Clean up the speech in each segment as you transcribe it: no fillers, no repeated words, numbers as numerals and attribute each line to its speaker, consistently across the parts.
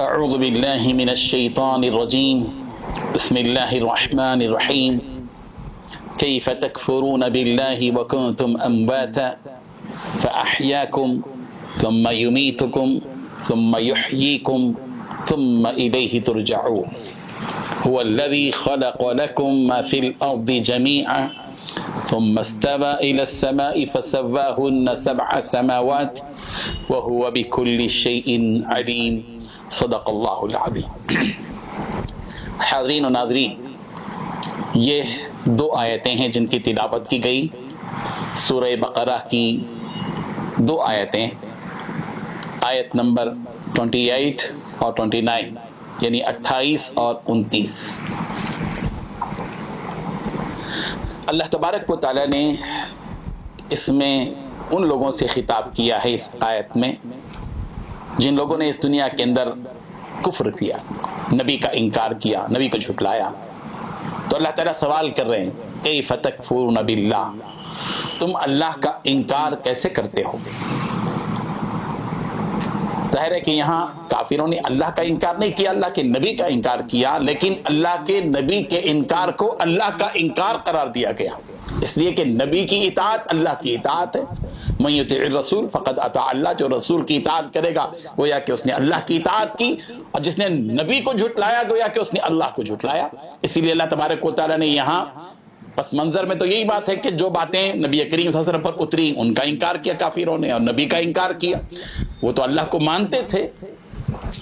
Speaker 1: أعوذ بالله من الشيطان الرجيم بسم الله الرحمن الرحيم كيف تكفرون بالله وكنتم أمواتا فأحياكم ثم يميتكم ثم يحييكم ثم إليه ترجعون هو الذي خلق لكم ما في الأرض جميعا ثم استوى إلى السماء فسواهن 7 سماوات وهو بكل شيء عليم صدق اللہ العظیم۔ حاضرین و ناظرین، یہ 2 آیتیں ہیں جن کی تلاوت کی گئی، سورہ بقرہ کی 2 آیتیں، آیت نمبر 28 اور 29 یعنی 28 اور 29۔ اللہ تبارک و تعالی نے اس میں ان لوگوں سے خطاب کیا ہے اس آیت میں جن لوگوں نے اس دنیا کے اندر کفر کیا، نبی کا انکار کیا، نبی کو جھٹلایا۔ تو اللہ تعالیٰ سوال کر رہے ہیں کیف تکفرون باللہ، تم اللہ کا انکار کیسے کرتے ہو؟ ظاہر ہے کہ یہاں کافروں نے اللہ کا انکار نہیں کیا، اللہ کے نبی کا انکار کیا، لیکن اللہ کے نبی کے انکار کو اللہ کا انکار قرار دیا گیا، اس لیے کہ نبی کی اطاعت اللہ کی اطاعت ہے۔ من یطع الرسول فقد اطاع اللہ، جو رسول کی اطاعت کرے گا گویا کہ اس نے اللہ کی اطاعت کی، اور جس نے نبی کو جھٹلایا گویا کہ اس نے اللہ کو جھٹلایا۔ اسی لیے اللہ تبارک و تعالیٰ نے یہاں پس منظر میں تو یہی بات ہے کہ جو باتیں نبی کریم صلی اللہ علیہ وسلم پر اتری ان کا انکار کیا کافروں نے، اور نبی کا انکار کیا۔ وہ تو اللہ کو مانتے تھے،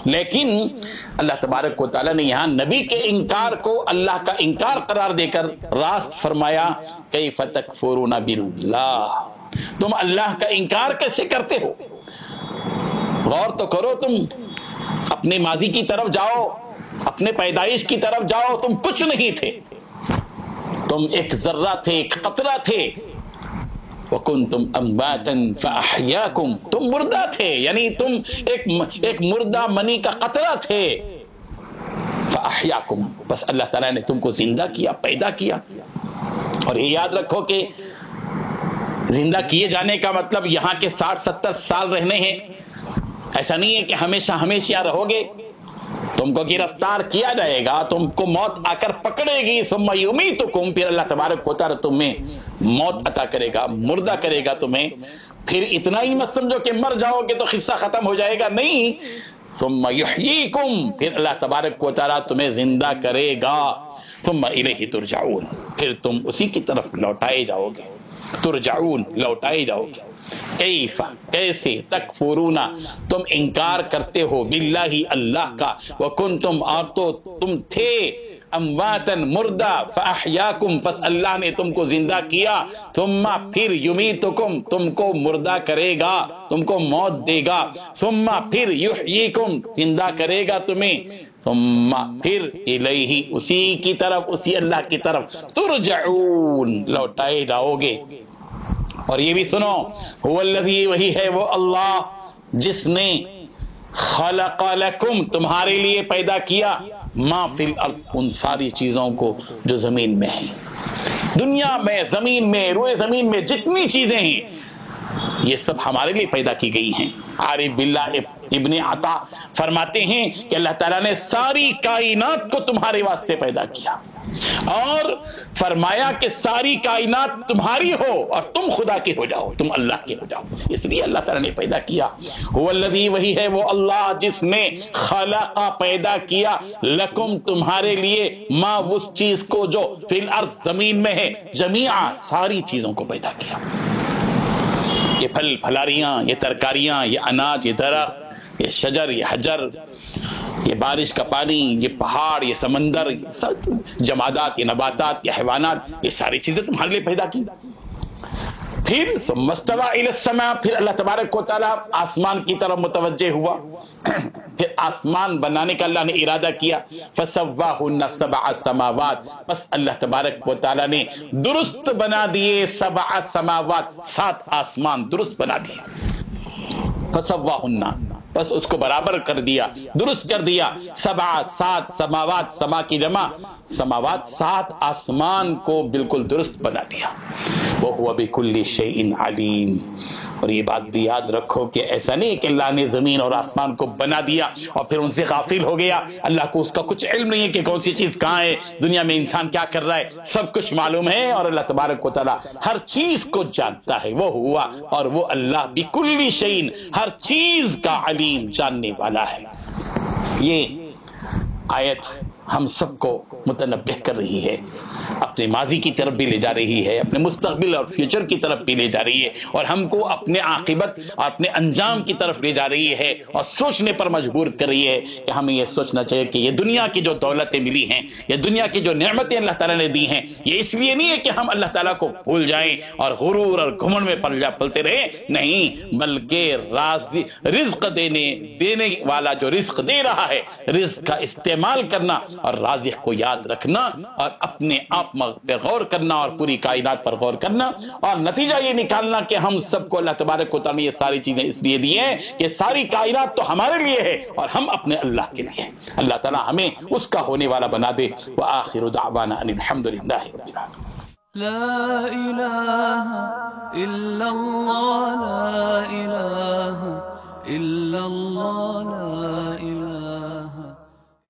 Speaker 1: لیکن اللہ تبارک و تعالیٰ نے یہاں نبی کے انکار کو اللہ کا انکار قرار دے کر راست فرمایا کیف تکفرون باللہ، تم اللہ کا انکار کیسے کرتے ہو؟ غور تو کرو، تم اپنے ماضی کی طرف جاؤ، اپنے پیدائش کی طرف جاؤ، تم کچھ نہیں تھے، تم ایک ذرہ تھے، ایک قطرہ تھے۔ وَكُنْتُمْ أَمْوَاتًا فَأَحْيَاكُمْ، تم مردہ تھے، یعنی تم ایک مردہ منی کا قطرہ تھے۔ فَأَحْيَاكُمْ، بس اللہ تعالیٰ نے تم کو زندہ کیا، پیدا کیا۔ اور یہ یاد رکھو کہ زندہ کیے جانے کا مطلب یہاں کے 60-70 سال رہنے ہیں، ایسا نہیں ہے کہ ہمیشہ ہمیشہ رہو گے۔ تم کو گرفتار کیا جائے گا، تم کو موت آ کر پکڑے گی، ثم یمیتکم، پھر اللہ تبارک و تعالی تمہیں موت عطا کرے گا، مردہ کرے گا تمہیں۔ پھر اتنا ہی مت سمجھو کہ مر جاؤ گے تو قصہ ختم ہو جائے گا، نہیں، ثم یحییکم، پھر اللہ تبارک و تعالی تمہیں زندہ کرے گا، ثم الیہ ترجعون، پھر تم اسی کی طرف لوٹائے جاؤ گے، ترجعون، لوٹائے جاؤ گے۔ کیف، کیسے، تکفرون، تم انکار کرتے ہو، باللہ، اللہ کا، وکنتم، اور تو تم تھے، امواتن، مردہ، فاحیاکم، پس اللہ نے تم کو زندہ کیا، ثم، پھر، یمیتکم، تم کو مردہ کرے گا، تم کو موت دے گا، ثم، پھر، یحییکم، زندہ کرے گا تمہیں، ثم، پھر، الیہ، اسی کی طرف، اسی اللہ کی طرف، ترجعون، لوٹائے جاؤ گے۔ اور یہ بھی سنو، هو الذی، وہی ہے وہ اللہ جس نے خلق لکم، تمہارے لیے پیدا کیا، ما فی الارض، ان ساری چیزوں کو جو زمین میں ہیں، دنیا میں، زمین میں، روئے زمین میں جتنی چیزیں ہیں یہ سب ہمارے لیے پیدا کی گئی ہیں۔ عارف باللہ ابن عطا فرماتے ہیں کہ اللہ تعالیٰ نے ساری کائنات کو تمہارے واسطے پیدا کیا، اور فرمایا کہ ساری کائنات تمہاری ہو اور تم خدا کے ہو جاؤ، تم اللہ کے ہو جاؤ، اس لیے اللہ تعالیٰ نے پیدا کیا۔ هو الذی، وہی ہے وہ اللہ جس نے خلق، پیدا کیا، لکم، تمہارے لیے، ما، اس چیز کو جو فی الارض، زمین میں ہے، جمیعا، ساری چیزوں کو پیدا کیا۔ یہ پھل پھلاریاں، یہ ترکاریاں، یہ اناج، یہ درخت، یہ شجر، یہ حجر، یہ بارش کا پانی، یہ پہاڑ، یہ سمندر، یہ سب جمادات، یہ نباتات، یہ حیوانات، یہ ساری چیزیں تمہارے لیے پیدا کی۔ پھر ثم استوى الى السماء، پھر اللہ تبارک و تعالیٰ آسمان کی طرف متوجہ ہوا، پھر آسمان بنانے کا اللہ نے ارادہ کیا، فسواهن 7 سماوات، بس اللہ تبارک و تعالیٰ نے درست بنا دیے 7 سماوات، 7 آسمان درست بنا دیے، فسواهن، بس اس کو برابر کر دیا، درست کر دیا، 7 سماوات، سما کی جمع سماوات، 7 آسمان کو بالکل درست بنا دیا۔ وَهُوَ بِكُلِّ شَيْءٍ عَلِيمٌ، اور یہ بات بھی یاد رکھو کہ ایسا نہیں کہ اللہ نے زمین اور آسمان کو بنا دیا اور پھر ان سے غافل ہو گیا. اللہ کو اس کا کچھ علم نہیں ہے کہ کون سی چیز کہاں ہے, دنیا میں انسان کیا کر رہا ہے, سب کچھ معلوم ہے. اور اللہ تبارک و تعالی ہر چیز کو جانتا ہے. وہ ہوا اور وہ اللہ بکل شیء, ہر چیز کا علیم, جاننے والا ہے. یہ آیت ہم سب کو متنبہ کر رہی ہے, اپنے ماضی کی طرف بھی لے جا رہی ہے, اپنے مستقبل اور فیوچر کی طرف بھی لے جا رہی ہے, اور ہم کو اپنے عاقبت اور اپنے انجام کی طرف لے جا رہی ہے, اور سوچنے پر مجبور کر رہی ہے کہ ہمیں یہ سوچنا چاہیے کہ یہ دنیا کی جو دولتیں ملی ہیں, یہ دنیا کی جو نعمتیں اللہ تعالیٰ نے دی ہیں, یہ اس لیے نہیں ہے کہ ہم اللہ تعالیٰ کو بھول جائیں اور غرور اور گھمنڈ میں پلتے رہیں, نہیں, بلکہ رزق دینے والا جو رزق دے رہا ہے, رزق کا استعمال کرنا اور رازق کو یاد رکھنا اور اپنے آپ پہ غور کرنا اور پوری کائنات پر غور کرنا, اور نتیجہ یہ نکالنا کہ ہم سب کو اللہ تبارک و تعالی نے یہ ساری چیزیں اس لیے دی ہیں کہ ساری کائنات تو ہمارے لیے ہے اور ہم اپنے اللہ کے لیے ہیں. اللہ تعالی ہمیں اس کا ہونے والا بنا دے. وآخر دعوانا ان الحمدللہ رب العالمین.
Speaker 2: لا الہ الا اللہ.